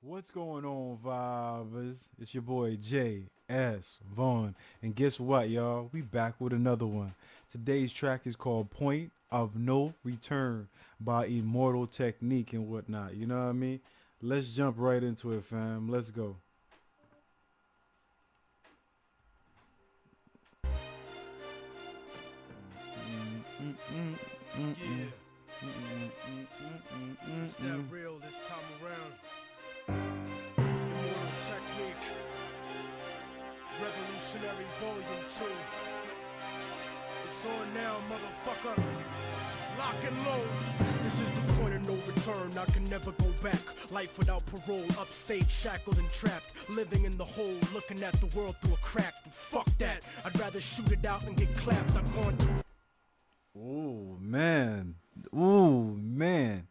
What's going on, vibers? It's your boy J.S. Vaughn. And guess what, y'all? We back with another one. Today's track is called Point of No Return by Immortal Technique and whatnot. You know what I mean? Let's jump right into it, fam. Let's go. Yeah, it's that real this time around. Immortal Technique, Revolutionary Volume 2. It's on now, motherfucker. Lock and load. This is the point of no return. I can never go back. Life without parole, upstate, shackled and trapped. Living in the hole, looking at the world through a crack. Fuck that. I'd rather shoot it out and get clapped. I've gone too. Ooh, man. Ooh, man.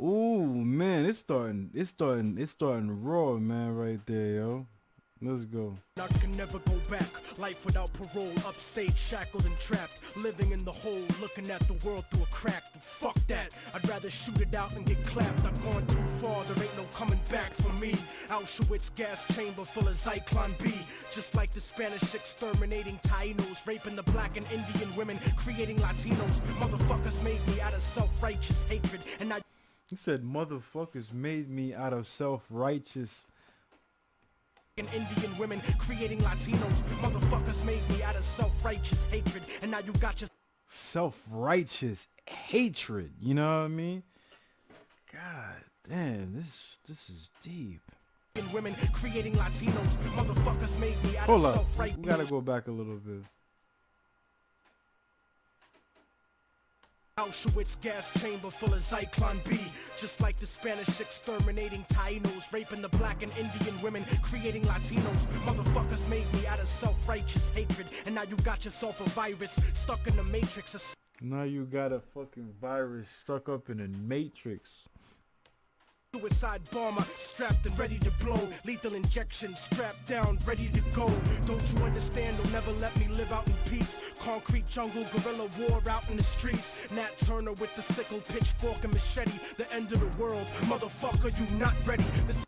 Ooh, man. It's starting raw, man, right there, yo. Let's go. I can never go back. Life without parole, upstate, shackled and trapped. Living in the hole, looking at the world through a crack. Fuck that. I'd rather shoot it out and get clapped. I've gone too far, there ain't no coming back for me. Auschwitz gas chamber full of Zyklon B. Just like the Spanish exterminating Tainos, raping the black and Indian women, creating Latinos. Motherfuckers made me out of self-righteous hatred, and I. He said, motherfuckers made me out of self-righteous. And Indian women creating Latinos. Motherfuckers made me out of self-righteous hatred, and now you got your Self-righteous hatred. You know what I mean? God damn, this is deep. women creating Latinos. Motherfuckers made me out Hold of up. self-righteous. We gotta go back a little bit. Auschwitz gas chamber full of Zyklon B. Just like the Spanish exterminating Tainos, raping the black and Indian women, creating Latinos. Motherfuckers made me out of self-righteous hatred, and now you got yourself a virus stuck in the matrix. Now you got a fucking virus stuck up in a matrix. Suicide bomber strapped and ready to blow. Lethal injection strapped down, ready to go. Don't you understand? They'll never let me live out in peace. Concrete jungle, guerrilla war out in the streets. Nat Turner with the sickle, pitchfork and machete. The end of the world, motherfucker, you not ready. This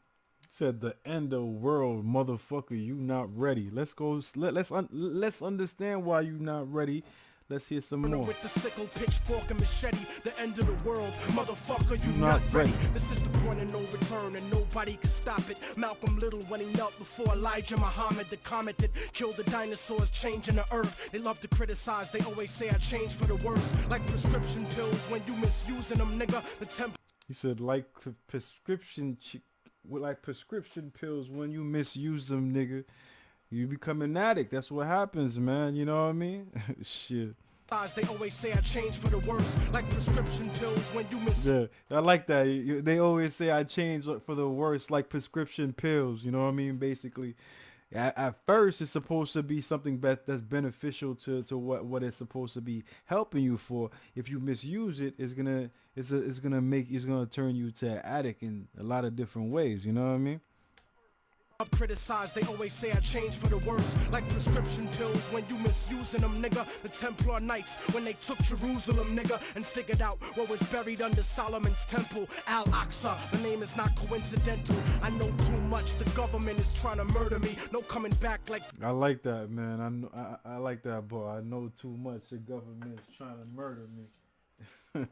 Said the end of the world, motherfucker, you not ready. Let's go. Let's understand why you not ready. Let's hear some more. with the sickle, pitchfork and machete. The end of the world, motherfucker, you Not not ready. ready. This is the point of no return, and nobody can stop it. Malcolm Little when he knelt before Elijah Muhammad, the comet that killed the dinosaurs, changing the earth. They love to criticize, they always say I changed for the worse. Like prescription pills when you misusing them, nigga. The temp. He said like prescription pills when you misuse them, nigga. You become an addict. That's what happens, man. You know what I mean? Shit. They always say I changed for the worse. Like prescription pills when you miss. Yeah, I like that. They always say I changed for the worse, like prescription pills. You know what I mean? Basically, at first it's supposed to be something that's beneficial to what it's supposed to be helping you for. If you misuse it, it's gonna turn you to an addict in a lot of different ways. You know what I mean? Criticized, they always say I changed for the worse. Like prescription pills when you misusing them, nigga. The Templar Knights when they took Jerusalem, nigga, and figured out what was buried under Solomon's temple, Al-Aqsa. The name is not coincidental. I know too much. The government is trying to murder me. No coming back like. I like that, man. I like that, boy. I know too much. The government is trying to murder me.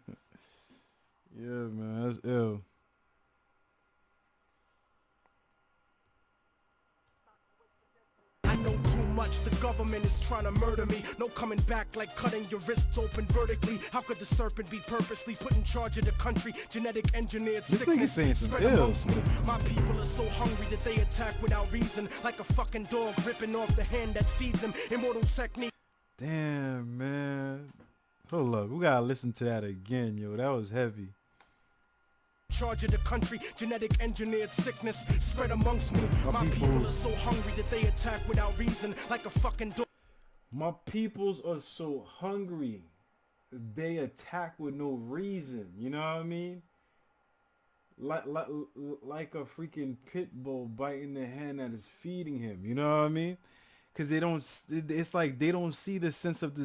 Yeah, man, that's ill. I know too much, the government is trying to murder me. No coming back like cutting your wrists open vertically. How could the serpent be purposely put in charge of the country? Genetic engineered This nigga sickness saying some spread ill. amongst me. My people are so hungry that they attack without reason. Like a fucking dog ripping off the hand that feeds him. Immortal technique. Damn, man. Hold up. We gotta listen to that again, yo. That was heavy. Charge of the country, genetic engineered sickness spread amongst me. My people are so hungry that they attack without reason. Like a fucking dog. My peoples are so hungry. They attack with no reason. You know what I mean? Like a freaking pit bull biting the hand that is feeding him. You know what I mean? Because they don't. It's like they don't see the sense of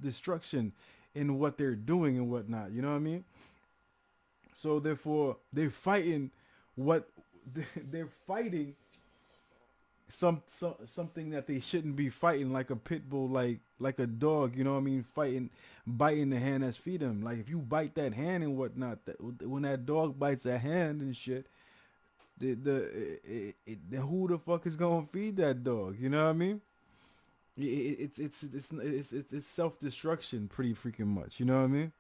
destruction in what they're doing and whatnot. You know what I mean? So therefore, they're fighting what they're fighting something that they shouldn't be fighting, like a pit bull, like a dog, you know what I mean, fighting, biting the hand that's feeding them. Like if you bite that hand and whatnot, that when that dog bites that hand and shit, who the fuck is gonna feed that dog? You know what I mean? It's self destruction, pretty freaking much. You know what I mean?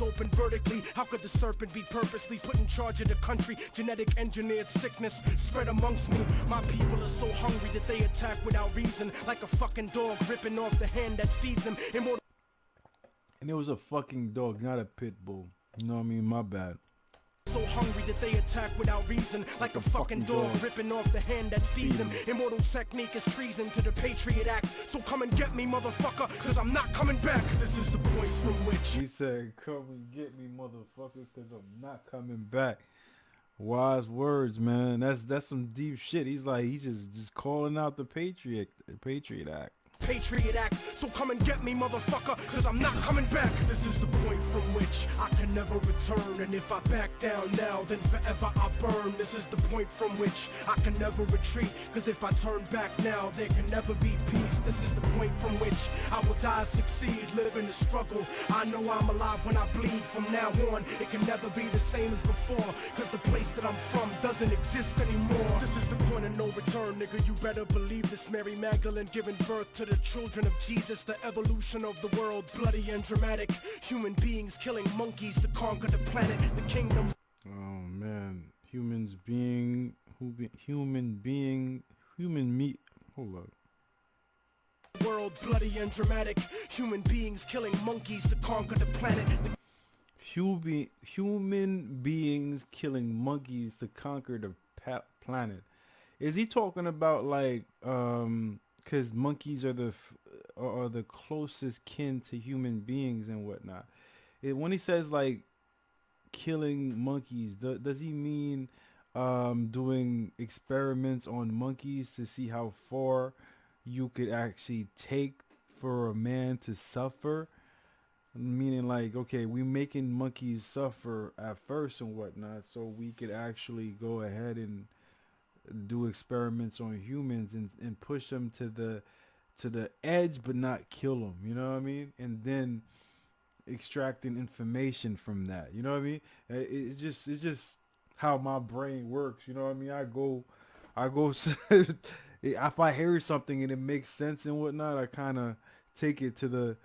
Open vertically, how could the serpent be purposely put in charge of the country? Genetic engineered sickness spread amongst me. My people are so hungry that they attack without reason, like a fucking dog ripping off the hand that feeds them. Immortal. And it was a fucking dog, not a pit bull. You know what I mean? My bad. So hungry that they attack without reason, like a fucking dog ripping off the hand that feeds him. Immortal technique is treason to the Patriot Act. So come and get me, motherfucker, cause I'm not coming back. This is the point from which he said, come and get me, motherfucker, cause I'm not coming back. Wise words, man. That's some deep shit. He's just calling out the Patriot Act. Patriot Act, so come and get me, motherfucker, cause I'm not coming back. This is the point from which I can never return, and if I back down now, then forever I burn. This is the point from which I can never retreat, cause if I turn back now, there can never be peace. This is the point from which I will die, succeed, live in the struggle. I know I'm alive when I bleed. From now on, it can never be the same as before, cause the place that I'm from doesn't exist anymore. This is the point of no return, nigga, you better believe this. Mary Magdalene giving birth to the children of Jesus, the evolution of the world, bloody and dramatic. Human beings killing monkeys to conquer the planet, the kingdom. Oh man, human meat. Hold up. World bloody and dramatic. Human beings killing monkeys to conquer the planet. Human beings killing monkeys to conquer the planet. Is he talking about like because monkeys are the closest kin to human beings and whatnot? When he says like killing monkeys, does he mean doing experiments on monkeys to see how far you could actually take for a man to suffer? Meaning like, okay, we making monkeys suffer at first and whatnot, so we could actually go ahead and do experiments on humans and push them to the edge, but not kill them. You know what I mean? And then extracting information from that. You know what I mean? It's just how my brain works. You know what I mean? I go. If I hear something and it makes sense and whatnot, I kind of take it to the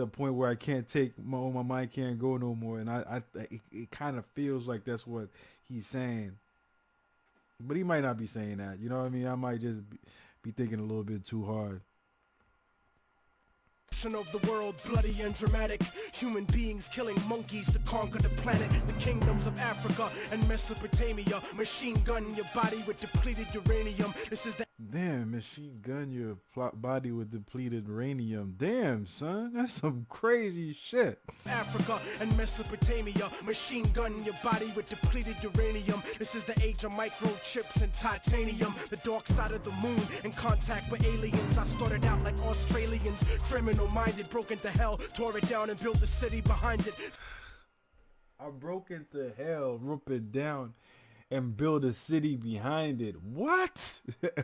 point where I can't take my mind can't go no more, and it kind of feels like that's what he's saying. But he might not be saying that. You know what I mean? I might just be thinking a little bit too hard. Of the world, bloody and dramatic. Human beings killing monkeys to conquer the planet. The kingdoms of Africa and Mesopotamia. Machine gun your body with depleted uranium. This is the damn machine gun your body with depleted uranium. Damn, son, that's some crazy shit. Africa and Mesopotamia. Machine gun your body with depleted uranium. This is the age of microchips and titanium. The dark side of the moon in contact with aliens. I started out like Australians, criminal minded, broke into hell, tore it down and built a city behind it. I broke into hell, rip it down, and build a city behind it. What?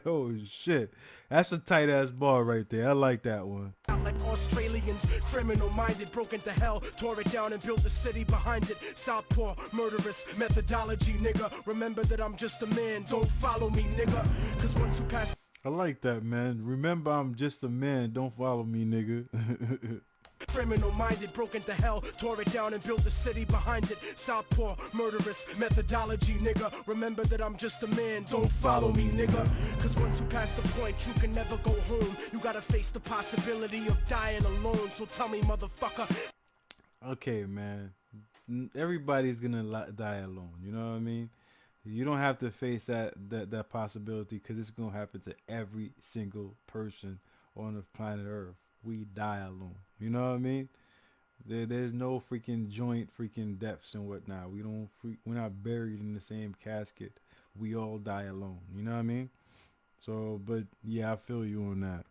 Oh shit, that's a tight ass bar right there. I like that one. Like Australians, criminal minded, broke into hell, tore it down and built a city behind it. Southpaw, murderous methodology, nigga. Remember that I'm just a man, don't follow me, nigga. Cause once you pass, I like that, man. Remember, I'm just a man. Don't follow me, nigga. criminal minded, broke into hell, tore it down and built a city behind it. Southpaw, murderous methodology, nigga. Remember that I'm just a man, don't follow me, nigga. Cause once you pass the point, you can never go home. You gotta face the possibility of dying alone. So tell me, motherfucker. Okay, man. Everybody's gonna die alone. You know what I mean? You don't have to face that possibility, because it's gonna happen to every single person on the planet Earth. We die alone. You know what I mean? There's no freaking joint freaking deaths and whatnot. We're not buried in the same casket. We all die alone. You know what I mean? So, but yeah, I feel you on that.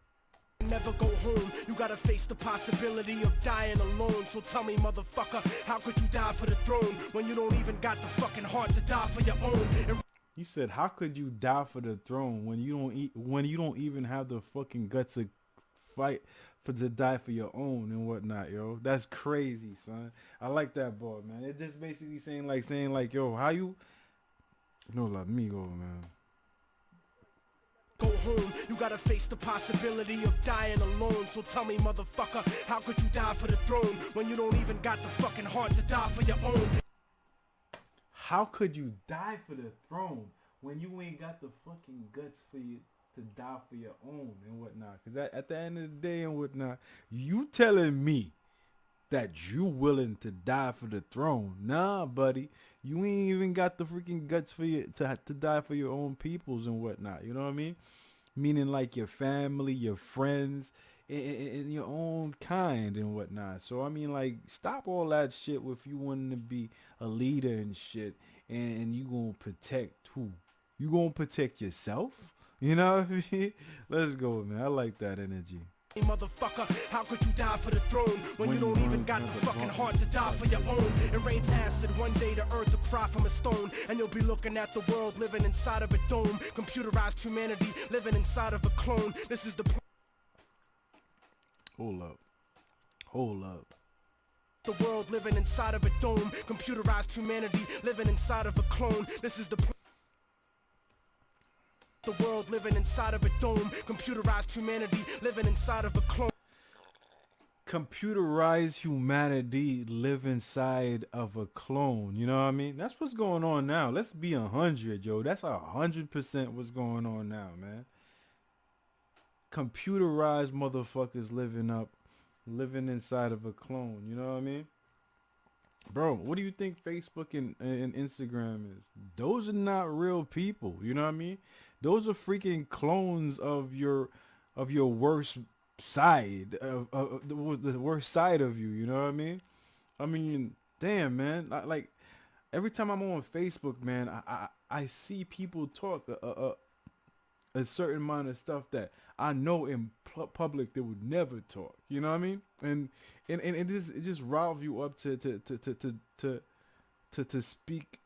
never go home. You gotta face the possibility of dying alone. So tell me, motherfucker, how could you die for the throne when you don't even got the fucking heart to die for your own? And You said, how could you die for the throne when you don't even have the fucking guts to fight to die for your own and whatnot, yo? That's crazy, son. I like that bar, man. It just basically saying like, yo, how you no let me go, man. go home, you gotta face the possibility of dying alone. So tell me, motherfucker, how could you die for the throne when you don't even got the fucking heart to die for your own? How could you die for the throne when you ain't got the fucking guts for you to die for your own and whatnot? Because at the end of the day and whatnot, you telling me that you willing to die for the throne? Nah, buddy, you ain't even got the freaking guts for you to die for your own peoples and whatnot. You know what I mean? Meaning like your family, your friends, and your own kind and whatnot. So I mean, like, stop all that shit with you wanting to be a leader and shit, and you gonna protect who? You gonna protect yourself? You know what I mean? Let's go, man. I like that energy. Hey, motherfucker, how could you die for the throne when you don't even got the fucking heart to die for your own? It rains acid, one day the earth will cry from a stone, and you'll be looking at the world living inside of a dome. Computerized humanity living inside of a clone. This is the Hold up. Hold up. the world living inside of a dome. Computerized humanity living inside of a clone. This is the world living inside of a dome. Computerized humanity living inside of a clone. Computerized humanity live inside of a clone. You know what I mean? That's what's going on now. Let's be 100, yo. That's 100% what's going on now, man. Computerized motherfuckers living inside of a clone. You know what I mean? Bro, what do you think Facebook and Instagram is? Those are not real people. You know what I mean? Those are freaking clones of your worst side, of the worst side of you. You know what I mean? I mean, damn, man. Like every time I'm on Facebook, man, I see people talk a certain amount of stuff that I know in public they would never talk. You know what I mean? And it just riles you up to speak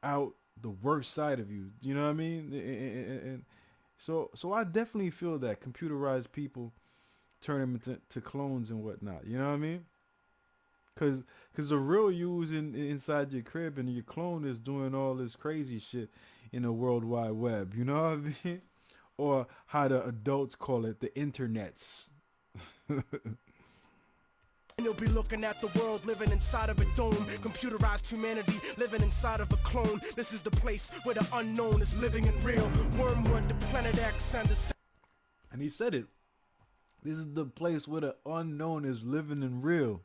out the worst side of you. You know what I mean? And so I definitely feel that computerized people turn them into clones and whatnot. You know what I mean? Cause the real you is inside your crib, and your clone is doing all this crazy shit in the World Wide Web. You know what I mean? Or how the adults call it, the internets. And you'll be looking at the world living inside of a dome. Computerized humanity living inside of a clone. This is the place where the unknown is living and real. Wormwood, the planet X, and he said it. This is the place where the unknown is living and real.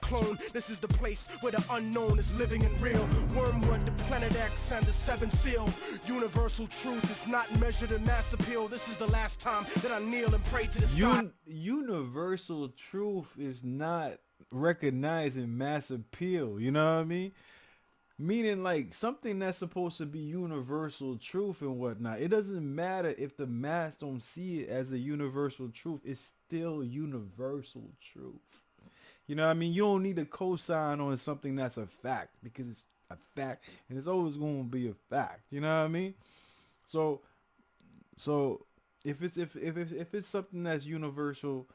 Clone. This is the place where the unknown is living and real. Wormwood, the planet X, and the seventh seal. Universal truth is not measured in mass appeal. This is the last time that I kneel and pray to the sky. Universal truth is not recognized in mass appeal. You know what I mean? Meaning, like, something that's supposed to be universal truth and whatnot. It doesn't matter if the mass don't see it as a universal truth. It's still universal truth. You know what I mean? You don't need to co-sign on something that's a fact, because it's a fact and it's always going to be a fact. You know what I mean? So if it's something that's universal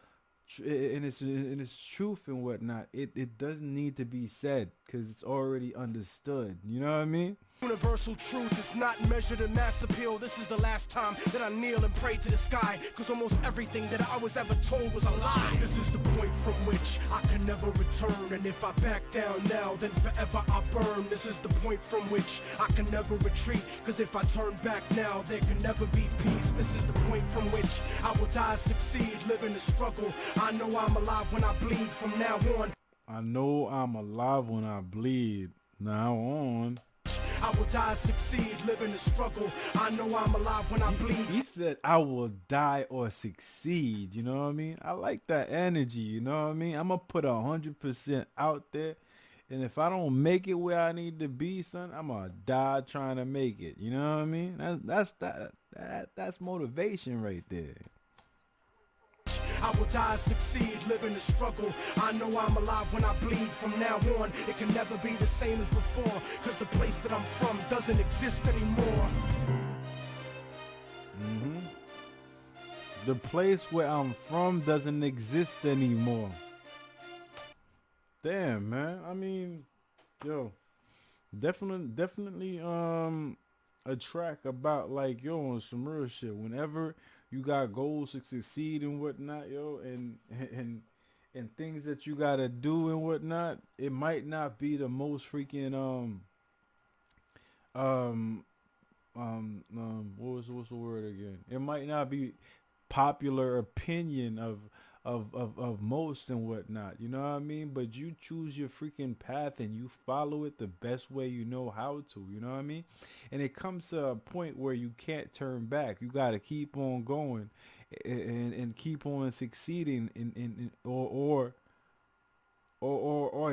and it's truth and whatnot, it doesn't need to be said because it's already understood. You know what I mean? Universal truth is not measured in mass appeal. This is the last time that I kneel and pray to the sky, cause almost everything that I was ever told was a lie. This is the point from which I can never return, and if I back down now, then forever I burn. This is the point from which I can never retreat, cause if I turn back now, there can never be peace. This is the point from which I will die, succeed, live in the struggle. I know I'm alive when I bleed from now on. I know I'm alive when I bleed. Now on. I will die, succeed, live in the struggle. I know I'm alive when I bleed. He said, I will die or succeed. You know what I mean? I like that energy. You know what I mean? I'm going to put 100% out there. And if I don't make it where I need to be, son, I'm going to die trying to make it. You know what I mean? That's motivation right there. I will die, succeed, live in the struggle. I know I'm alive when I bleed. From now on, it can never be the same as before, cause the place that I'm from doesn't exist anymore. The place where I'm from doesn't exist anymore. Damn, man. I mean, yo, definitely a track about like yo on some real shit. Whenever you got goals to succeed and whatnot, yo, and things that you gotta do and whatnot, it might not be the most freaking um what's the word again? It might not be popular opinion of most and whatnot. You know what I mean? But you choose your freaking path and you follow it the best way you know how to. You know what I mean? And it comes to a point where you can't turn back. You got to keep on going and keep on succeeding or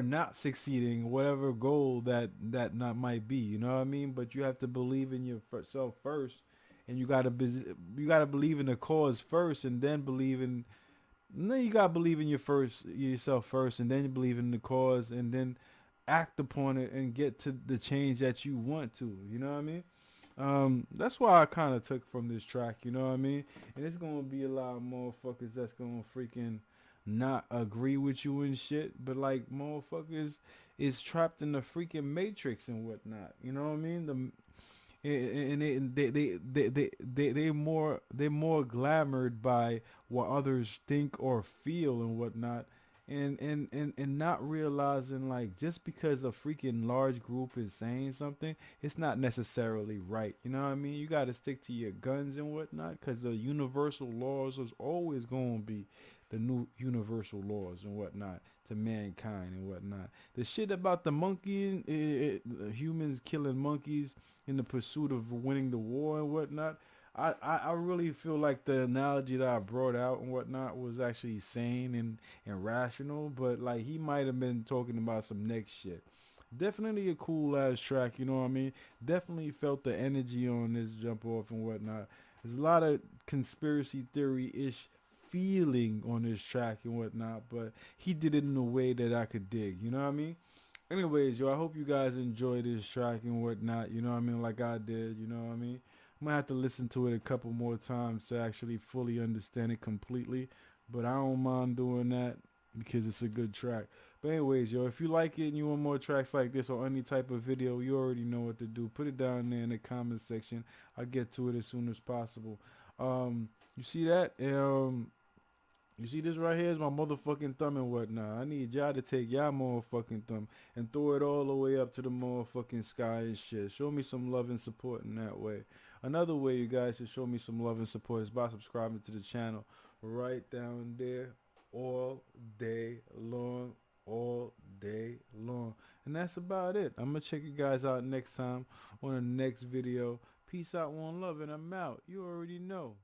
not succeeding whatever goal that not might be, you know what I mean? But you have to believe in yourself first, and you gotta believe in the cause first, and then believe in no, you gotta believe in yourself first, and then you believe in the cause, and then act upon it and get to the change that you want to, you know what I mean? That's why I kind of took from this track, you know what I mean? And it's gonna be a lot of motherfuckers that's gonna freaking not agree with you and shit, but like motherfuckers is trapped in the freaking matrix and whatnot. You know what I mean? They're more glamored by what others think or feel and whatnot, and not realizing like just because a freaking large group is saying something, it's not necessarily right. You know what I mean? You got to stick to your guns and whatnot, because the universal laws is always going to be the new universal laws and whatnot to mankind and whatnot. The shit about the monkey, humans killing monkeys in the pursuit of winning the war and whatnot. I really feel like the analogy that I brought out and whatnot was actually sane and rational, but like he might have been talking about some next shit. Definitely a cool ass track, you know what I mean? Definitely felt the energy on this jump off and whatnot. There's a lot of conspiracy theory ish feeling on this track and whatnot, but he did it in a way that I could dig, you know what I mean? Anyways, yo, I hope you guys enjoy this track and whatnot, you know what I mean, like I did, you know what I mean? I'm gonna have to listen to it a couple more times to actually fully understand it completely, but I don't mind doing that because it's a good track. But anyways, yo, if you like it and you want more tracks like this or any type of video, you already know what to do. Put it down there in the comment section. I'll get to it as soon as possible. You see that? You see this right here is my motherfucking thumb and whatnot. I need y'all to take y'all motherfucking thumb and throw it all the way up to the motherfucking sky and shit. Show me some love and support in that way. Another way you guys should show me some love and support is by subscribing to the channel right down there all day long. All day long. And that's about it. I'm going to check you guys out next time on the next video. Peace out, one love, and I'm out. You already know.